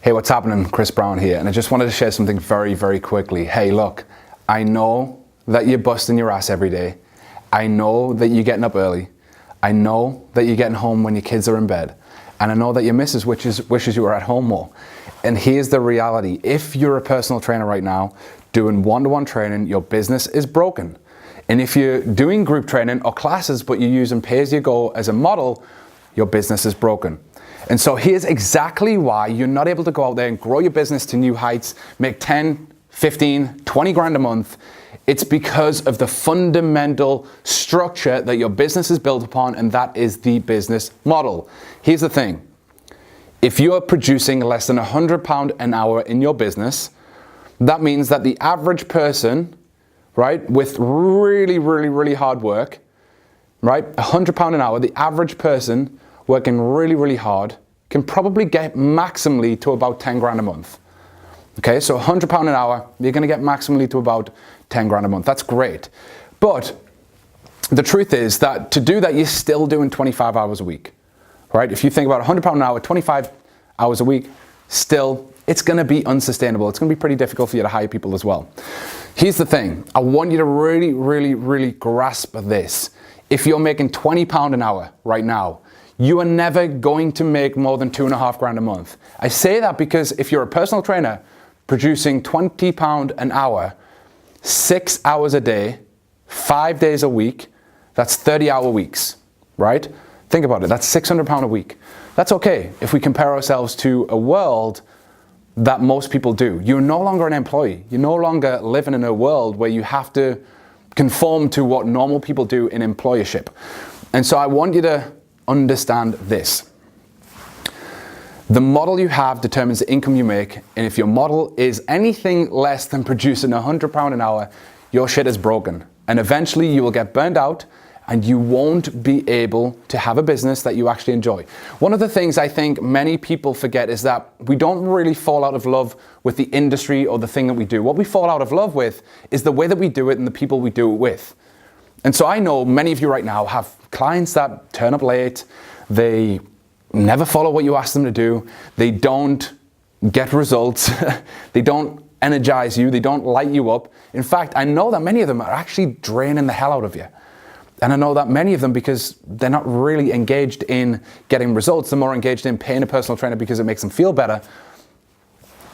Hey, what's happening? Chris Brown here, and I just wanted to share something very, very quickly. Hey, look, I know that you're busting your ass every day. I know that you're getting up early. I know that you're getting home when your kids are in bed. And I know that your missus wishes you were at home more. And here's the reality. If you're a personal trainer right now, doing one-to-one training, your business is broken. And if you're doing group training or classes, but you're using pay-as-you-go as a model, your business is broken. And so here's exactly why you're not able to go out there and grow your business to new heights, make 10, 15, 20 grand a month. It's because of the fundamental structure that your business is built upon, and that is the business model. Here's the thing. If you are producing less than £100 an hour in your business, that means that the average person, right, with really, really, really hard work, right, £100 an hour, the average person working really, really hard can probably get maximally to about 10 grand a month. Okay, so £100 an hour, you're gonna get maximally to about 10 grand a month. That's great. But the truth is that to do that, you're still doing 25 hours a week, right? If you think about £100 an hour, 25 hours a week, still, it's gonna be unsustainable. It's gonna be pretty difficult for you to hire people as well. Here's the thing. I want you to really, really, really grasp this. If you're making £20 an hour right now, you are never going to make more than 2.5 grand a month. I say that because if you're a personal trainer producing £20 an hour, 6 hours a day, 5 days a week, that's 30-hour weeks, right? Think about it, that's £600 a week. That's okay if we compare ourselves to a world that most people do. You're no longer an employee. You're no longer living in a world where you have to conform to what normal people do in employership. And so I want you to understand this. The model you have determines the income you make, and if your model is anything less than producing £100 an hour, your shit is broken. And eventually you will get burned out and you won't be able to have a business that you actually enjoy. One of the things I think many people forget is that we don't really fall out of love with the industry or the thing that we do. What we fall out of love with is the way that we do it and the people we do it with. And so I know many of you right now have clients that turn up late, they never follow what you ask them to do, they don't get results, they don't energize you, they don't light you up. In fact, I know that many of them are actually draining the hell out of you. And I know that many of them, because they're not really engaged in getting results, they're more engaged in paying a personal trainer because it makes them feel better.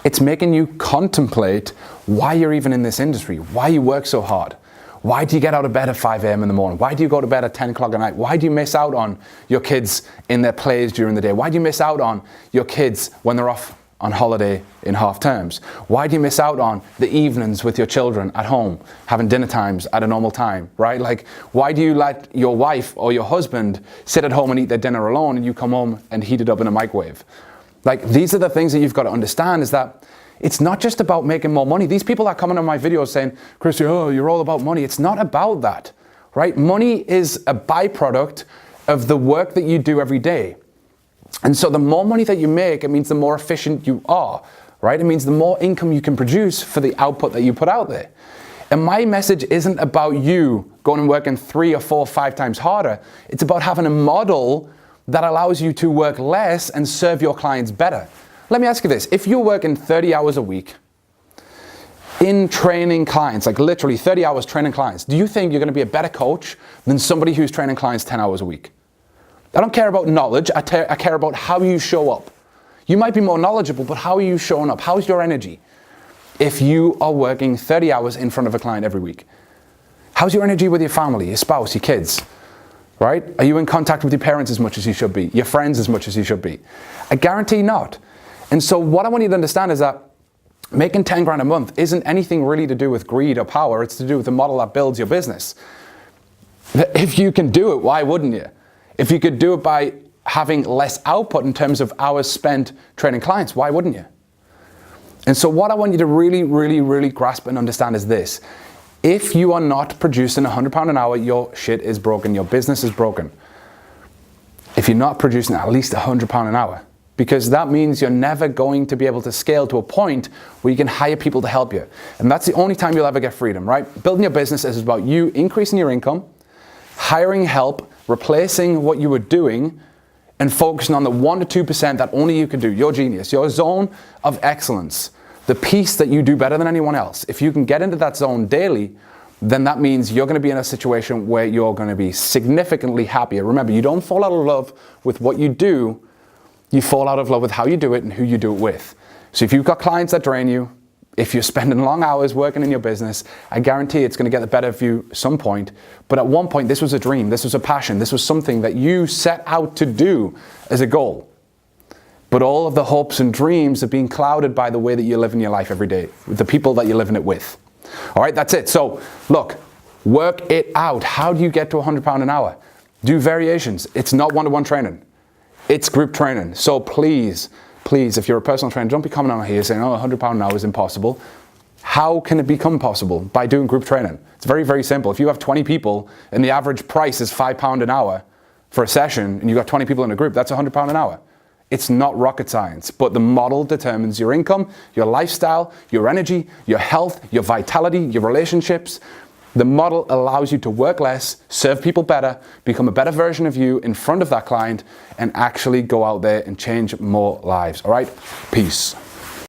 It's making you contemplate why you're even in this industry, why you work so hard. Why do you get out of bed at 5 a.m. in the morning? Why do you go to bed at 10 o'clock at night? Why do you miss out on your kids in their plays during the day? Why do you miss out on your kids when they're off on holiday in half terms? Why do you miss out on the evenings with your children at home, having dinner times at a normal time, right? Like, why do you let your wife or your husband sit at home and eat their dinner alone and you come home and heat it up in a microwave? Like, these are the things that you've got to understand, is that it's not just about making more money. These people that comment on my videos saying, Chris, oh, you're all about money. It's not about that, right? Money is a byproduct of the work that you do every day. And so the more money that you make, it means the more efficient you are, right? It means the more income you can produce for the output that you put out there. And my message isn't about you going and working 3 or 4 or 5 times harder. It's about having a model that allows you to work less and serve your clients better. Let me ask you this. If you're working 30 hours a week in training clients, like literally 30 hours training clients, do you think you're going to be a better coach than somebody who's training clients 10 hours a week? I don't care about knowledge. I care about how you show up. You might be more knowledgeable, but how are you showing up? How's your energy? If you are working 30 hours in front of a client every week, how's your energy with your family, your spouse, your kids? Right? Are you in contact with your parents as much as you should be? Your friends as much as you should be? I guarantee not. And so what I want you to understand is that making 10 grand a month isn't anything really to do with greed or power. It's to do with the model that builds your business. If you can do it, why wouldn't you? If you could do it by having less output in terms of hours spent training clients, why wouldn't you? And so what I want you to really, really, really grasp and understand is this. If you are not producing £100 an hour, your shit is broken, your business is broken. If you're not producing at least £100 an hour, because that means you're never going to be able to scale to a point where you can hire people to help you. And that's the only time you'll ever get freedom, right? Building your business is about you increasing your income, hiring help, replacing what you were doing, and focusing on the 1% to 2% that only you can do, your genius, your zone of excellence, the piece that you do better than anyone else. If you can get into that zone daily, then that means you're going to be in a situation where you're going to be significantly happier. Remember, you don't fall out of love with what you do, you fall out of love with how you do it and who you do it with. So if you've got clients that drain you, if you're spending long hours working in your business, I guarantee it's going to get the better of you at some point. But at one point, this was a dream, this was a passion, this was something that you set out to do as a goal. But all of the hopes and dreams are being clouded by the way that you're living your life every day, with the people that you're living it with. All right, that's it. So look, work it out. How do you get to £100 an hour? Do variations. It's not one-to-one training. It's group training. So please, if you're a personal trainer, don't be coming out here saying, oh, £100 an hour is impossible. How can it become possible? By doing group training. It's very, very simple. If you have 20 people and the average price is £5 an hour for a session and you've got 20 people in a group, that's £100 an hour. It's not rocket science, but the model determines your income, your lifestyle, your energy, your health, your vitality, your relationships. The model allows you to work less, serve people better, become a better version of you in front of that client, and actually go out there and change more lives. All right? Peace.